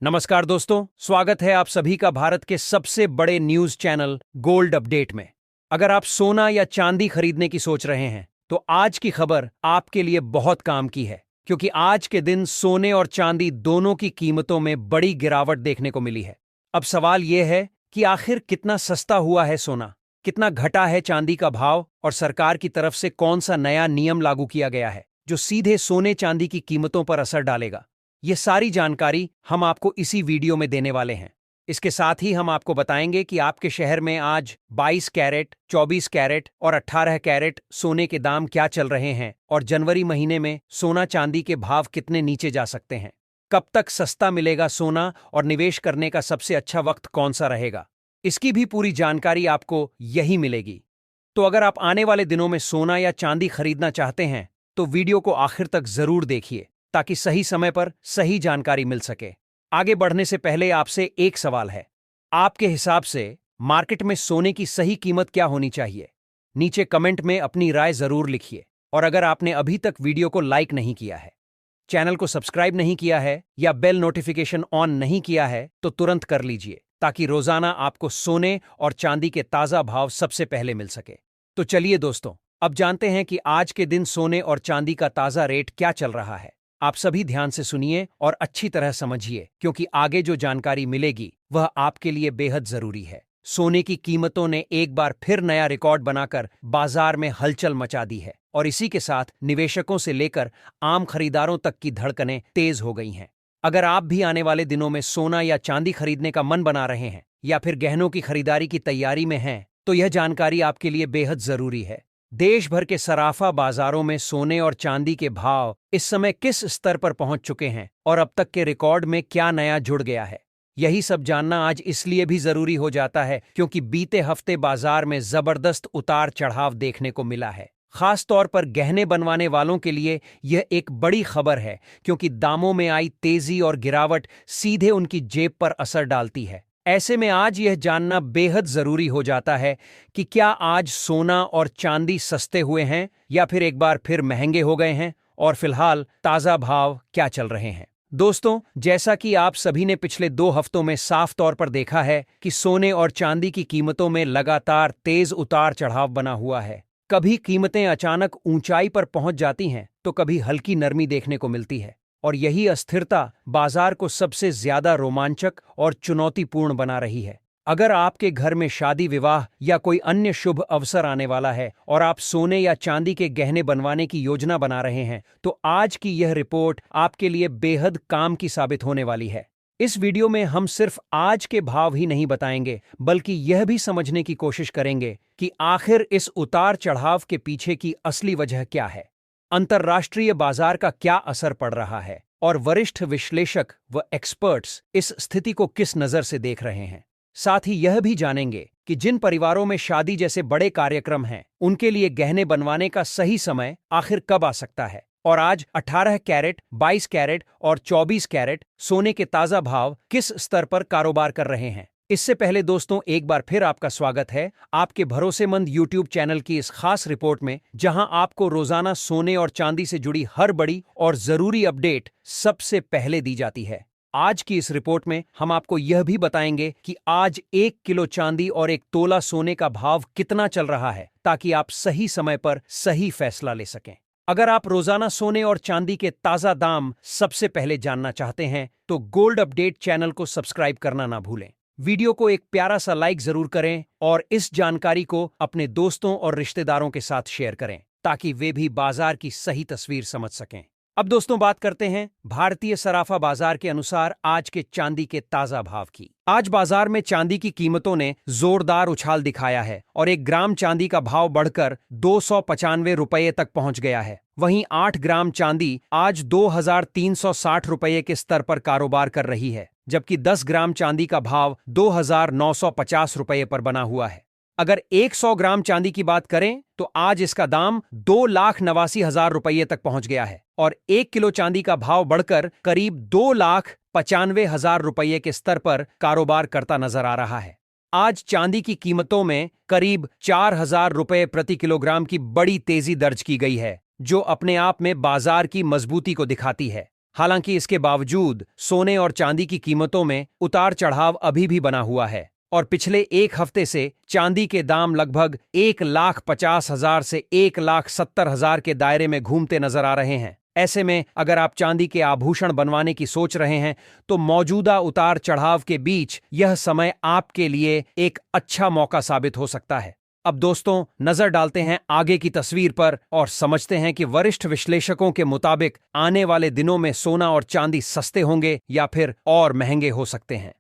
नमस्कार दोस्तों, स्वागत है आप सभी का भारत के सबसे बड़े न्यूज चैनल गोल्ड अपडेट में। अगर आप सोना या चांदी खरीदने की सोच रहे हैं तो आज की खबर आपके लिए बहुत काम की है, क्योंकि आज के दिन सोने और चांदी दोनों की कीमतों में बड़ी गिरावट देखने को मिली है। अब सवाल यह है कि आखिर कितना सस्ता हुआ है सोना, कितना घटा है चांदी का भाव और सरकार की तरफ से कौन सा नया नियम लागू किया गया है जो सीधे सोने चांदी की कीमतों पर असर डालेगा। ये सारी जानकारी हम आपको इसी वीडियो में देने वाले हैं। इसके साथ ही हम आपको बताएंगे कि आपके शहर में आज 22 कैरेट, 24 कैरेट और 18 कैरेट सोने के दाम क्या चल रहे हैं और जनवरी महीने में सोना चांदी के भाव कितने नीचे जा सकते हैं। कब तक सस्ता मिलेगा सोना और निवेश करने का सबसे अच्छा वक्त कौन सा रहेगा, इसकी भी पूरी जानकारी आपको यही मिलेगी। तो अगर आप आने वाले दिनों में सोना या चांदी खरीदना चाहते हैं तो वीडियो को आखिर तक जरूर देखिए, ताकि सही समय पर सही जानकारी मिल सके। आगे बढ़ने से पहले आपसे एक सवाल है, आपके हिसाब से मार्केट में सोने की सही कीमत क्या होनी चाहिए? नीचे कमेंट में अपनी राय जरूर लिखिए। और अगर आपने अभी तक वीडियो को लाइक नहीं किया है, चैनल को सब्सक्राइब नहीं किया है या बेल नोटिफिकेशन ऑन नहीं किया है तो तुरंत कर लीजिए, ताकि रोजाना आपको सोने और चांदी के ताजा भाव सबसे पहले मिल सके। तो चलिए दोस्तों, अब जानते हैं कि आज के दिन सोने और चांदी का ताजा रेट क्या चल रहा है। आप सभी ध्यान से सुनिए और अच्छी तरह समझिए, क्योंकि आगे जो जानकारी मिलेगी वह आपके लिए बेहद जरूरी है। सोने की कीमतों ने एक बार फिर नया रिकॉर्ड बनाकर बाजार में हलचल मचा दी है और इसी के साथ निवेशकों से लेकर आम खरीदारों तक की धड़कनें तेज हो गई हैं। अगर आप भी आने वाले दिनों में सोना या चांदी खरीदने का मन बना रहे हैं या फिर गहनों की खरीदारी की तैयारी में हैं, तो यह जानकारी आपके लिए बेहद जरूरी है। देश भर के सराफा बाजारों में सोने और चांदी के भाव इस समय किस स्तर पर पहुंच चुके हैं और अब तक के रिकॉर्ड में क्या नया जुड़ गया है, यही सब जानना आज इसलिए भी जरूरी हो जाता है क्योंकि बीते हफ्ते बाजार में जबरदस्त उतार चढ़ाव देखने को मिला है। खास तौर पर गहने बनवाने वालों के लिए यह एक बड़ी खबर है, क्योंकि दामों में आई तेजी और गिरावट सीधे उनकी जेब पर असर डालती है। ऐसे में आज यह जानना बेहद जरूरी हो जाता है कि क्या आज सोना और चांदी सस्ते हुए हैं या फिर एक बार फिर महंगे हो गए हैं, और फिलहाल ताजा भाव क्या चल रहे हैं। दोस्तों, जैसा कि आप सभी ने पिछले 2 हफ्तों में साफ तौर पर देखा है कि सोने और चांदी की कीमतों में लगातार तेज उतार चढ़ाव बना हुआ है। कभी कीमतें अचानक ऊंचाई पर पहुंच जाती हैं तो कभी हल्की नरमी देखने को मिलती है, और यही अस्थिरता बाजार को सबसे ज्यादा रोमांचक और चुनौतीपूर्ण बना रही है। अगर आपके घर में शादी विवाह या कोई अन्य शुभ अवसर आने वाला है और आप सोने या चांदी के गहने बनवाने की योजना बना रहे हैं, तो आज की यह रिपोर्ट आपके लिए बेहद काम की साबित होने वाली है। इस वीडियो में हम सिर्फ आज के भाव ही नहीं बताएंगे, बल्कि यह भी समझने की कोशिश करेंगे कि आखिर इस उतार चढ़ाव के पीछे की असली वजह क्या है, अंतर्राष्ट्रीय बाजार का क्या असर पड़ रहा है और वरिष्ठ विश्लेषक व एक्सपर्ट्स इस स्थिति को किस नजर से देख रहे हैं। साथ ही यह भी जानेंगे कि जिन परिवारों में शादी जैसे बड़े कार्यक्रम हैं, उनके लिए गहने बनवाने का सही समय आखिर कब आ सकता है, और आज 18 कैरेट, 22 कैरेट और 24 कैरेट सोने के ताजा भाव किस स्तर पर कारोबार कर रहे हैं। इससे पहले दोस्तों, एक बार फिर आपका स्वागत है आपके भरोसेमंद YouTube चैनल की इस खास रिपोर्ट में, जहां आपको रोजाना सोने और चांदी से जुड़ी हर बड़ी और जरूरी अपडेट सबसे पहले दी जाती है। आज की इस रिपोर्ट में हम आपको यह भी बताएंगे कि आज 1 किलो चांदी और 1 तोला सोने का भाव कितना चल रहा है, ताकि आप सही समय पर सही फैसला ले सकें। अगर आप रोजाना सोने और चांदी के ताजा दाम सबसे पहले जानना चाहते हैं तो गोल्ड अपडेट चैनल को सब्सक्राइब करना ना भूलें। वीडियो को एक प्यारा सा लाइक जरूर करें और इस जानकारी को अपने दोस्तों और रिश्तेदारों के साथ शेयर करें, ताकि वे भी बाजार की सही तस्वीर समझ सकें। अब दोस्तों, बात करते हैं भारतीय सराफा बाजार के अनुसार आज के चांदी के ताजा भाव की। आज बाजार में चांदी की कीमतों ने जोरदार उछाल दिखाया है और 1 ग्राम चांदी का भाव बढ़कर 295 रुपये तक पहुंच गया है। वहीं 8 ग्राम चांदी आज 2360 रुपये के स्तर पर कारोबार कर रही है, जबकि 10 ग्राम चांदी का भाव 2950 रुपये पर बना हुआ है। अगर 100 ग्राम चांदी की बात करें तो आज इसका दाम 2,89,000 रुपये तक पहुंच गया है और 1 किलो चांदी का भाव बढ़कर करीब 2,95,000 रुपये के स्तर पर कारोबार करता नजर आ रहा है। आज चांदी की कीमतों में करीब 4,000 रुपये प्रति किलोग्राम की बड़ी तेजी दर्ज की गई है, जो अपने आप में बाजार की मजबूती को दिखाती है। हालांकि इसके बावजूद सोने और चांदी की कीमतों में उतार चढ़ाव अभी भी बना हुआ है और पिछले एक हफ्ते से चांदी के दाम लगभग 1,50,000 से 1,70,000 के दायरे में घूमते नजर आ रहे हैं। ऐसे में अगर आप चांदी के आभूषण बनवाने की सोच रहे हैं तो मौजूदा उतार चढ़ाव के बीच यह समय आपके लिए एक अच्छा मौका साबित हो सकता है। अब दोस्तों, नजर डालते हैं आगे की तस्वीर पर और समझते हैं कि वरिष्ठ विश्लेषकों के मुताबिक आने वाले दिनों में सोना और चांदी सस्ते होंगे या फिर और महंगे हो सकते हैं।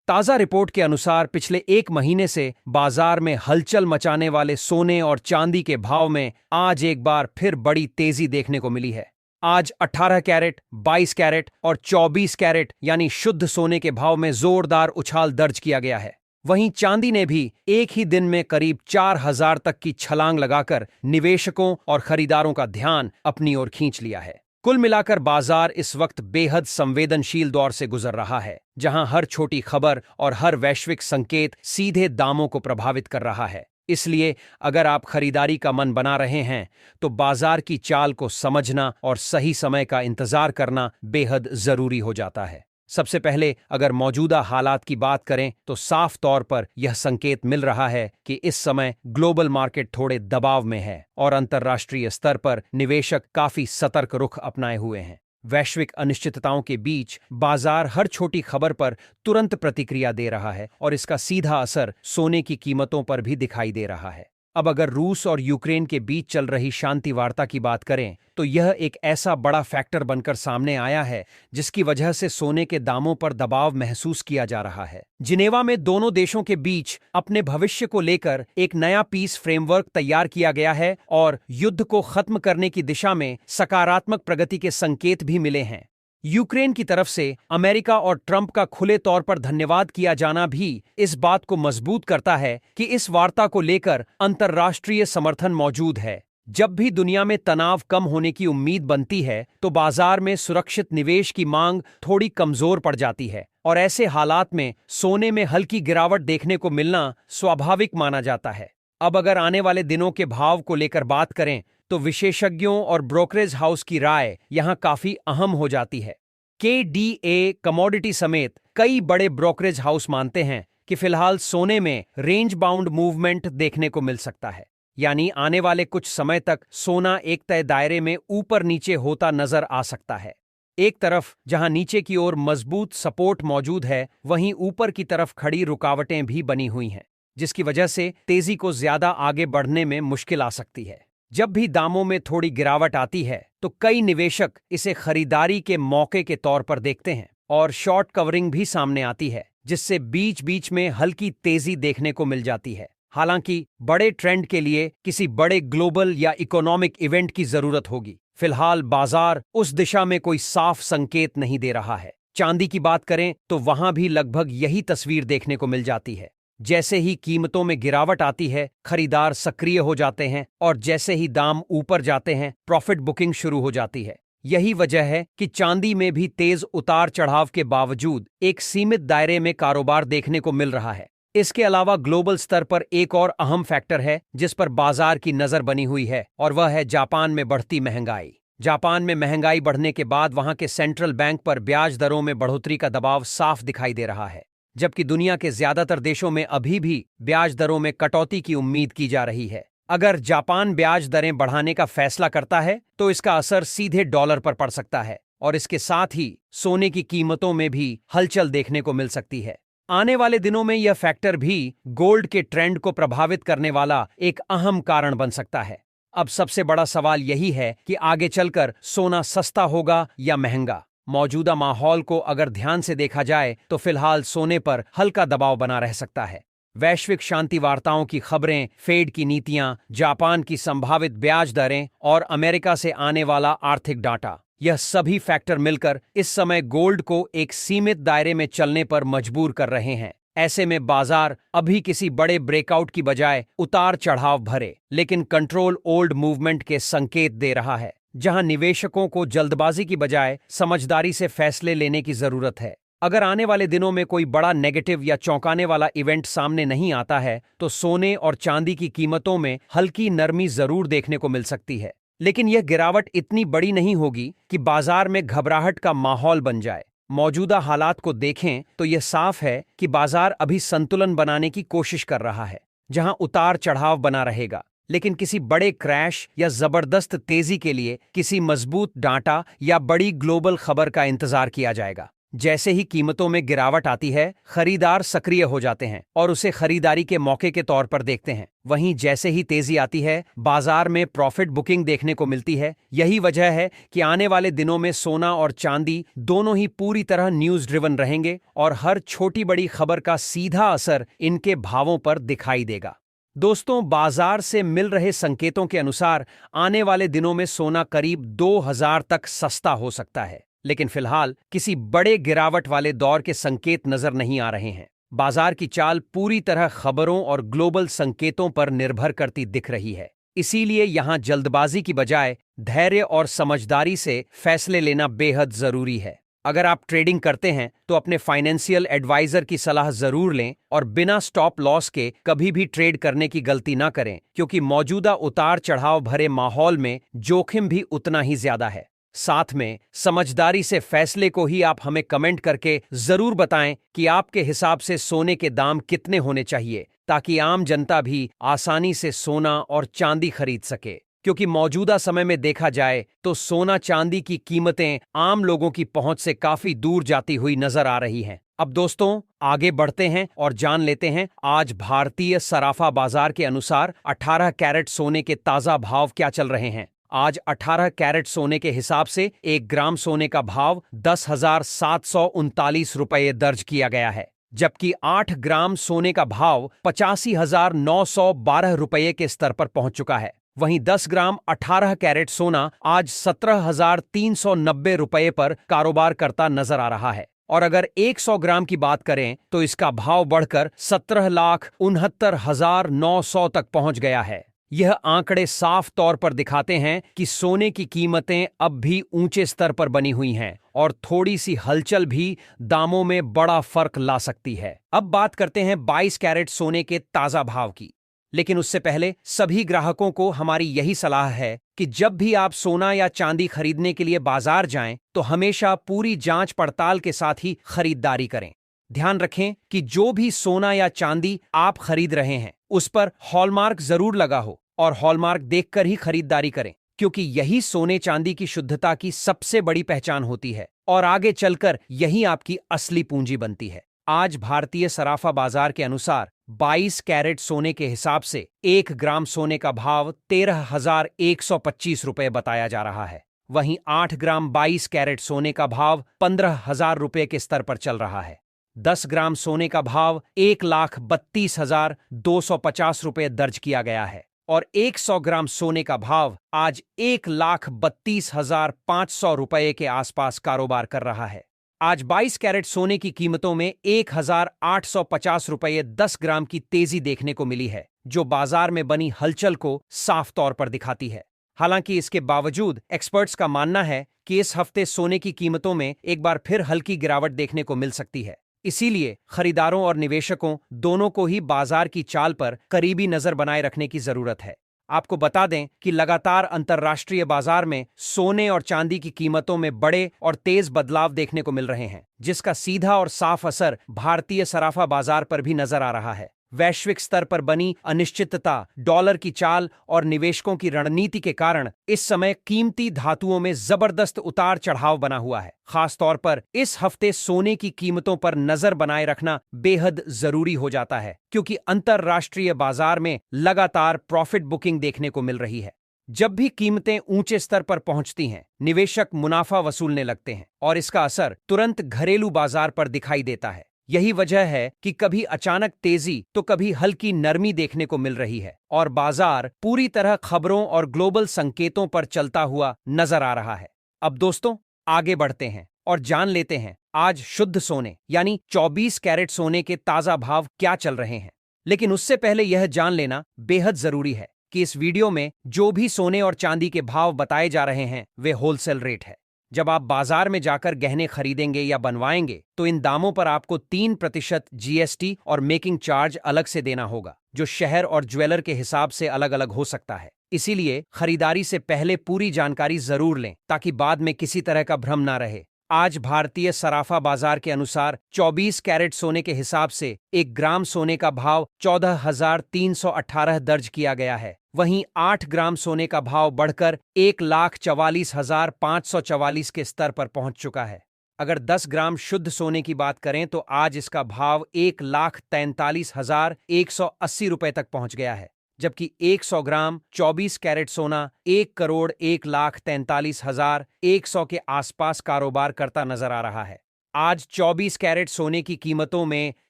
ताजा रिपोर्ट के अनुसार पिछले एक महीने से बाजार में हलचल मचाने वाले सोने और चांदी के भाव में आज एक बार फिर बड़ी तेजी देखने को मिली है। आज 18 कैरेट, 22 कैरेट और 24 कैरेट यानी शुद्ध सोने के भाव में जोरदार उछाल दर्ज किया गया है। वहीं चांदी ने भी एक ही दिन में करीब 4,000 तक की छलांग लगाकर निवेशकों और खरीदारों का ध्यान अपनी ओर खींच लिया है। कुल मिलाकर बाजार इस वक्त बेहद संवेदनशील दौर से गुजर रहा है, जहां हर छोटी खबर और हर वैश्विक संकेत सीधे दामों को प्रभावित कर रहा है। इसलिए अगर आप खरीदारी का मन बना रहे हैं तो बाजार की चाल को समझना और सही समय का इंतजार करना बेहद जरूरी हो जाता है। सबसे पहले अगर मौजूदा हालात की बात करें तो साफ तौर पर यह संकेत मिल रहा है कि इस समय ग्लोबल मार्केट थोड़े दबाव में है और अंतर्राष्ट्रीय स्तर पर निवेशक काफी सतर्क रुख अपनाए हुए हैं। वैश्विक अनिश्चितताओं के बीच बाजार हर छोटी खबर पर तुरंत प्रतिक्रिया दे रहा है और इसका सीधा असर सोने की कीमतों पर भी दिखाई दे रहा है। अब अगर रूस और यूक्रेन के बीच चल रही शांति वार्ता की बात करें तो यह एक ऐसा बड़ा फैक्टर बनकर सामने आया है जिसकी वजह से सोने के दामों पर दबाव महसूस किया जा रहा है। जिनेवा में दोनों देशों के बीच अपने भविष्य को लेकर एक नया पीस फ्रेमवर्क तैयार किया गया है और युद्ध को खत्म करने की दिशा में सकारात्मक प्रगति के संकेत भी मिले हैं। यूक्रेन की तरफ से अमेरिका और ट्रंप का खुले तौर पर धन्यवाद किया जाना भी इस बात को मजबूत करता है कि इस वार्ता को लेकर अंतर्राष्ट्रीय समर्थन मौजूद है। जब भी दुनिया में तनाव कम होने की उम्मीद बनती है तो बाजार में सुरक्षित निवेश की मांग थोड़ी कमजोर पड़ जाती है और ऐसे हालात में सोने में हल्की गिरावट देखने को मिलना स्वाभाविक माना जाता है। अब अगर आने वाले दिनों के भाव को लेकर बात करें तो विशेषज्ञों और ब्रोकरेज हाउस की राय यहां काफी अहम हो जाती है। KDA कमोडिटी समेत कई बड़े ब्रोकरेज हाउस मानते हैं कि फिलहाल सोने में रेंज बाउंड मूवमेंट देखने को मिल सकता है, यानी आने वाले कुछ समय तक सोना एक तय दायरे में ऊपर नीचे होता नजर आ सकता है। एक तरफ जहां नीचे की ओर मजबूत सपोर्ट मौजूद है, वहीं ऊपर की तरफ खड़ी रुकावटें भी बनी हुई हैं, जिसकी वजह से तेजी को ज्यादा आगे बढ़ने में मुश्किल आ सकती है। जब भी दामों में थोड़ी गिरावट आती है तो कई निवेशक इसे खरीदारी के मौके के तौर पर देखते हैं और शॉर्ट कवरिंग भी सामने आती है, जिससे बीच बीच में हल्की तेजी देखने को मिल जाती है। हालांकि बड़े ट्रेंड के लिए किसी बड़े ग्लोबल या इकोनॉमिक इवेंट की जरूरत होगी। फिलहाल बाजार उस दिशा में कोई साफ संकेत नहीं दे रहा है। चांदी की बात करें तो वहां भी लगभग यही तस्वीर देखने को मिल जाती है। जैसे ही कीमतों में गिरावट आती है, खरीदार सक्रिय हो जाते हैं और जैसे ही दाम ऊपर जाते हैं, प्रॉफिट बुकिंग शुरू हो जाती है। यही वजह है कि चांदी में भी तेज उतार चढ़ाव के बावजूद एक सीमित दायरे में कारोबार देखने को मिल रहा है। इसके अलावा ग्लोबल स्तर पर एक और अहम फैक्टर है जिस पर बाजार की नजर बनी हुई है और वह है जापान में बढ़ती महंगाई। जापान में महंगाई बढ़ने के बाद वहां के सेंट्रल बैंक पर ब्याज दरों में बढ़ोतरी का दबाव साफ दिखाई दे रहा है, जबकि दुनिया के ज्यादातर देशों में अभी भी ब्याज दरों में कटौती की उम्मीद की जा रही है। अगर जापान ब्याज दरें बढ़ाने का फैसला करता है तो इसका असर सीधे डॉलर पर पड़ सकता है और इसके साथ ही सोने की कीमतों में भी हलचल देखने को मिल सकती है। आने वाले दिनों में यह फैक्टर भी गोल्ड के ट्रेंड को प्रभावित करने वाला एक अहम कारण बन सकता है। अब सबसे बड़ा सवाल यही है कि आगे चलकर सोना सस्ता होगा या महंगा। मौजूदा माहौल को अगर ध्यान से देखा जाए तो फिलहाल सोने पर हल्का दबाव बना रह सकता है। वैश्विक शांति वार्ताओं की खबरें, फेड की नीतियां, जापान की संभावित ब्याज दरें और अमेरिका से आने वाला आर्थिक डाटा, यह सभी फैक्टर मिलकर इस समय गोल्ड को एक सीमित दायरे में चलने पर मजबूर कर रहे हैं। ऐसे में बाजार अभी किसी बड़े ब्रेकआउट की बजाय उतार चढ़ाव भरे लेकिन कंट्रोल ओल्ड मूवमेंट के संकेत दे रहा है, जहां निवेशकों को जल्दबाजी की बजाय समझदारी से फैसले लेने की जरूरत है। अगर आने वाले दिनों में कोई बड़ा नेगेटिव या चौंकाने वाला इवेंट सामने नहीं आता है तो सोने और चांदी की कीमतों में हल्की नरमी जरूर देखने को मिल सकती है। लेकिन यह गिरावट इतनी बड़ी नहीं होगी कि बाजार में घबराहट का माहौल बन जाए। मौजूदा हालात को देखें तो यह साफ है कि बाजार अभी संतुलन बनाने की कोशिश कर रहा है, जहां उतार चढ़ाव बना रहेगा। लेकिन किसी बड़े क्रैश या जबरदस्त तेजी के लिए किसी मजबूत डाटा या बड़ी ग्लोबल खबर का इंतजार किया जाएगा। जैसे ही कीमतों में गिरावट आती है, खरीदार सक्रिय हो जाते हैं और उसे खरीदारी के मौके के तौर पर देखते हैं। वहीं जैसे ही तेजी आती है, बाजार में प्रॉफिट बुकिंग देखने को मिलती है। यही वजह है कि आने वाले दिनों में सोना और चांदी दोनों ही पूरी तरह न्यूज ड्रिवन रहेंगे और हर छोटी बड़ी खबर का सीधा असर इनके भावों पर दिखाई देगा। दोस्तों, बाजार से मिल रहे संकेतों के अनुसार आने वाले दिनों में सोना करीब 2000 तक सस्ता हो सकता है, लेकिन फिलहाल किसी बड़े गिरावट वाले दौर के संकेत नजर नहीं आ रहे हैं। बाजार की चाल पूरी तरह खबरों और ग्लोबल संकेतों पर निर्भर करती दिख रही है। इसीलिए यहां जल्दबाजी की बजाय धैर्य और समझदारी से फैसले लेना बेहद जरूरी है। अगर आप ट्रेडिंग करते हैं तो अपने फाइनेंशियल एडवाइजर की सलाह जरूर लें और बिना स्टॉप लॉस के कभी भी ट्रेड करने की गलती ना करें, क्योंकि मौजूदा उतार चढ़ाव भरे माहौल में जोखिम भी उतना ही ज्यादा है। साथ में समझदारी से फैसले को ही आप हमें कमेंट करके जरूर बताएं कि आपके हिसाब से सोने के दाम कितने होने चाहिए, ताकि आम जनता भी आसानी से सोना और चांदी खरीद सके। क्योंकि मौजूदा समय में देखा जाए तो सोना चांदी की कीमतें आम लोगों की पहुंच से काफी दूर जाती हुई नजर आ रही हैं। अब दोस्तों, आगे बढ़ते हैं और जान लेते हैं आज भारतीय सराफा बाजार के अनुसार 18 कैरेट सोने के ताजा भाव क्या चल रहे हैं। आज 18 कैरेट सोने के हिसाब से 1 ग्राम सोने का भाव 10,739 रुपये दर्ज किया गया है, जबकि 8 ग्राम सोने का भाव 85,912 रुपये के स्तर पर पहुंच चुका है। वहीं 10 ग्राम 18 कैरेट सोना आज 17,390 रुपये पर कारोबार करता नजर आ रहा है। और अगर 100 ग्राम की बात करें तो इसका भाव बढ़कर 17,69,900 तक पहुंच गया है। यह आंकड़े साफ तौर पर दिखाते हैं कि सोने की कीमतें अब भी ऊंचे स्तर पर बनी हुई हैं और थोड़ी सी हलचल भी दामों में बड़ा फर्क ला सकती है। अब बात करते हैं 22 कैरेट सोने के ताजा भाव की। लेकिन उससे पहले सभी ग्राहकों को हमारी यही सलाह है कि जब भी आप सोना या चांदी खरीदने के लिए बाजार जाएं तो हमेशा पूरी जांच पड़ताल के साथ ही खरीदारी करें। ध्यान रखें कि जो भी सोना या चांदी आप खरीद रहे हैं उस पर हॉलमार्क जरूर लगा हो और हॉलमार्क देखकर ही खरीदारी करें, क्योंकि यही सोने चांदी की शुद्धता की सबसे बड़ी पहचान होती है और आगे चलकर यही आपकी असली पूंजी बनती है। आज भारतीय सराफा बाजार के अनुसार 22 कैरेट सोने के हिसाब से 1 ग्राम सोने का भाव 13,125 रुपये बताया जा रहा है। वहीं 8 ग्राम 22 कैरेट सोने का भाव 15,000 रुपये के स्तर पर चल रहा है। 10 ग्राम सोने का भाव 1,32,250 रुपये दर्ज किया गया है और 100 ग्राम सोने का भाव आज 1,32,500 रुपये के आसपास कारोबार कर रहा है। आज 22 कैरेट सोने की कीमतों में 1,850 रुपये 10 ग्राम की तेजी देखने को मिली है, जो बाजार में बनी हलचल को साफ तौर पर दिखाती है। हालांकि इसके बावजूद एक्सपर्ट्स का मानना है कि इस हफ्ते सोने की कीमतों में एक बार फिर हल्की गिरावट देखने को मिल सकती है। इसीलिए खरीदारों और निवेशकों दोनों को ही बाजार की चाल पर करीबी नजर बनाए रखने की जरूरत है। आपको बता दें कि लगातार अंतर्राष्ट्रीय बाजार में सोने और चांदी की कीमतों में बड़े और तेज बदलाव देखने को मिल रहे हैं, जिसका सीधा और साफ असर भारतीय सराफा बाजार पर भी नजर आ रहा है। वैश्विक स्तर पर बनी अनिश्चितता, डॉलर की चाल और निवेशकों की रणनीति के कारण इस समय कीमती धातुओं में जबरदस्त उतार चढ़ाव बना हुआ है। खास तौर पर इस हफ्ते सोने की कीमतों पर नजर बनाए रखना बेहद जरूरी हो जाता है, क्योंकि अंतर्राष्ट्रीय बाजार में लगातार प्रॉफिट बुकिंग देखने को मिल रही है। जब भी कीमतें ऊंचे स्तर पर पहुंचती हैं, निवेशक मुनाफा वसूलने लगते हैं और इसका असर तुरंत घरेलू बाजार पर दिखाई देता है। यही वजह है कि कभी अचानक तेजी तो कभी हल्की नरमी देखने को मिल रही है और बाजार पूरी तरह खबरों और ग्लोबल संकेतों पर चलता हुआ नजर आ रहा है। अब दोस्तों, आगे बढ़ते हैं और जान लेते हैं आज शुद्ध सोने यानी 24 कैरेट सोने के ताजा भाव क्या चल रहे हैं। लेकिन उससे पहले यह जान लेना बेहद जरूरी है कि इस वीडियो में जो भी सोने और चांदी के भाव बताए जा रहे हैं वे होलसेल रेट है, जब आप बाजार में जाकर गहने खरीदेंगे या बनवाएंगे तो इन दामों पर आपको 3% जीएसटी और मेकिंग चार्ज अलग से देना होगा, जो शहर और ज्वेलर के हिसाब से अलग अलग हो सकता है। इसीलिए खरीदारी से पहले पूरी जानकारी जरूर लें ताकि बाद में किसी तरह का भ्रम ना रहे। आज भारतीय सराफा बाजार के अनुसार 24 कैरेट सोने के हिसाब से 1 ग्राम सोने का भाव 14,318 दर्ज किया गया है। वहीं 8 ग्राम सोने का भाव बढ़कर 1,44,544 के स्तर पर पहुंच चुका है। अगर 10 ग्राम शुद्ध सोने की बात करें तो आज इसका भाव 1,43,180 रुपए तक पहुंच गया है, जबकि 100 ग्राम 24 कैरेट सोना 1,43,100 के आसपास कारोबार करता नजर आ रहा है। आज 24 कैरेट सोने की कीमतों में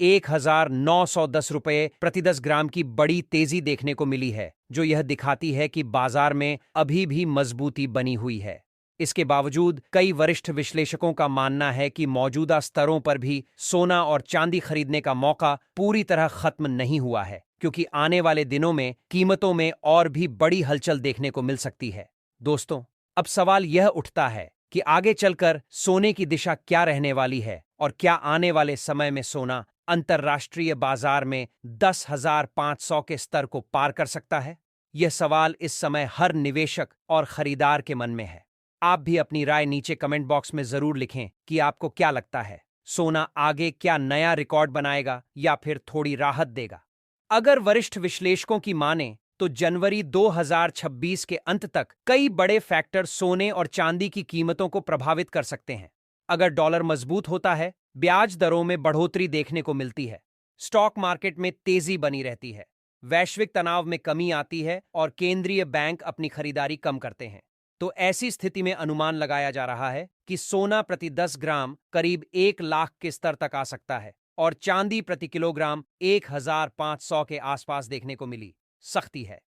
1,910 रुपये प्रति 10 ग्राम की बड़ी तेजी देखने को मिली है, जो यह दिखाती है कि बाजार में अभी भी मजबूती बनी हुई है। इसके बावजूद कई वरिष्ठ विश्लेषकों का मानना है कि मौजूदा स्तरों पर भी सोना और चांदी खरीदने का मौका पूरी तरह खत्म नहीं हुआ है, क्योंकि आने वाले दिनों में कीमतों में और भी बड़ी हलचल देखने को मिल सकती है। दोस्तों, अब सवाल यह उठता है कि आगे चलकर सोने की दिशा क्या रहने वाली है और क्या आने वाले समय में सोना अंतर्राष्ट्रीय बाजार में 10,500 के स्तर को पार कर सकता है? यह सवाल इस समय हर निवेशक और खरीदार के मन में है। आप भी अपनी राय नीचे कमेंट बॉक्स में जरूर लिखें कि आपको क्या लगता है, सोना आगे क्या नया रिकॉर्ड बनाएगा या फिर थोड़ी राहत देगा? अगर वरिष्ठ विश्लेषकों की माने तो जनवरी 2026 के अंत तक कई बड़े फैक्टर सोने और चांदी की कीमतों को प्रभावित कर सकते हैं। अगर डॉलर मजबूत होता है, ब्याज दरों में बढ़ोतरी देखने को मिलती है, स्टॉक मार्केट में तेजी बनी रहती है, वैश्विक तनाव में कमी आती है और केंद्रीय बैंक अपनी खरीदारी कम करते हैं, तो ऐसी स्थिति में अनुमान लगाया जा रहा है कि सोना प्रति 10 ग्राम करीब 1 लाख के स्तर तक आ सकता है और चांदी प्रति किलोग्राम 1,500 के आसपास देखने को मिली सख्ती है।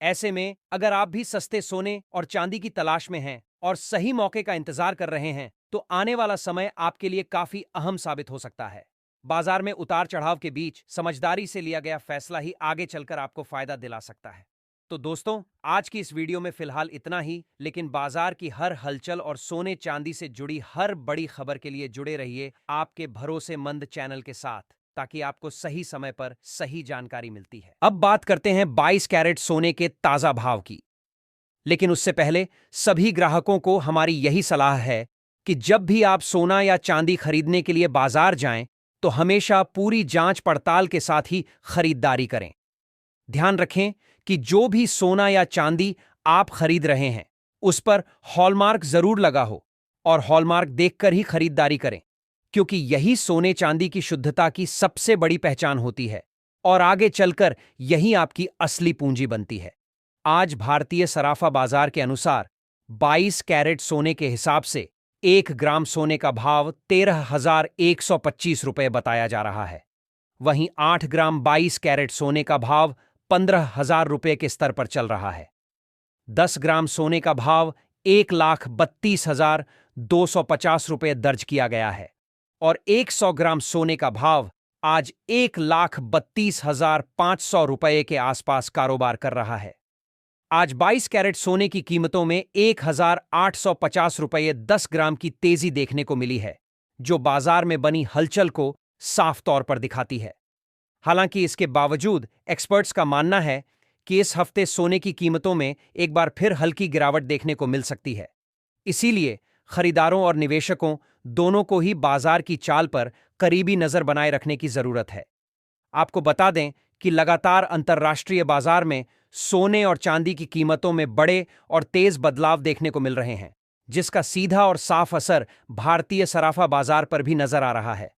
ऐसे में अगर आप भी सस्ते सोने और चांदी की तलाश में हैं और सही मौके का इंतजार कर रहे हैं, तो आने वाला समय आपके लिए काफी अहम साबित हो सकता है। बाजार में उतार चढ़ाव के बीच समझदारी से लिया गया फैसला ही आगे चलकर आपको फायदा दिला सकता है। तो दोस्तों, आज की इस वीडियो में फिलहाल इतना ही, लेकिन बाजार की हर हलचल और सोने चांदी से जुड़ी हर बड़ी खबर के लिए जुड़े रहिए आपके भरोसेमंद चैनल के साथ, ताकि आपको सही समय पर सही जानकारी मिलती है। अब बात करते हैं 22 कैरेट सोने के ताजा भाव की। लेकिन उससे पहले सभी ग्राहकों को हमारी यही सलाह है कि जब भी आप सोना या चांदी खरीदने के लिए बाजार जाएं, तो हमेशा पूरी जांच पड़ताल के साथ ही खरीदारी करें। ध्यान रखें कि जो भी सोना या चांदी आप खरीद रहे हैं, उस पर हॉलमार्क जरूर लगा हो और हॉलमार्क देखकर ही खरीदारी करें, क्योंकि यही सोने चांदी की शुद्धता की सबसे बड़ी पहचान होती है और आगे चलकर यही आपकी असली पूंजी बनती है। आज भारतीय सराफा बाजार के अनुसार 22 कैरेट सोने के हिसाब से 1 ग्राम सोने का भाव 13,125 रुपये बताया जा रहा है। वहीं 8 ग्राम 22 कैरेट सोने का भाव 15,000 रुपये के स्तर पर चल रहा है। 10 ग्राम सोने का भाव 1,32,250 रुपये दर्ज किया गया है और 100 ग्राम सोने का भाव आज 1,32,500 रुपये के आसपास कारोबार कर रहा है। आज 22 कैरेट सोने की कीमतों में 1,850 रुपये 10 ग्राम की तेजी देखने को मिली है, जो बाजार में बनी हलचल को साफ तौर पर दिखाती है। हालांकि इसके बावजूद एक्सपर्ट्स का मानना है कि इस हफ्ते सोने की कीमतों में एक बार फिर हल्की गिरावट देखने को मिल सकती है। इसीलिए खरीदारों और निवेशकों दोनों को ही बाजार की चाल पर करीबी नजर बनाए रखने की जरूरत है। आपको बता दें कि लगातार अंतर्राष्ट्रीय बाजार में सोने और चांदी की कीमतों में बड़े और तेज बदलाव देखने को मिल रहे हैं, जिसका सीधा और साफ असर भारतीय सराफा बाजार पर भी नजर आ रहा है।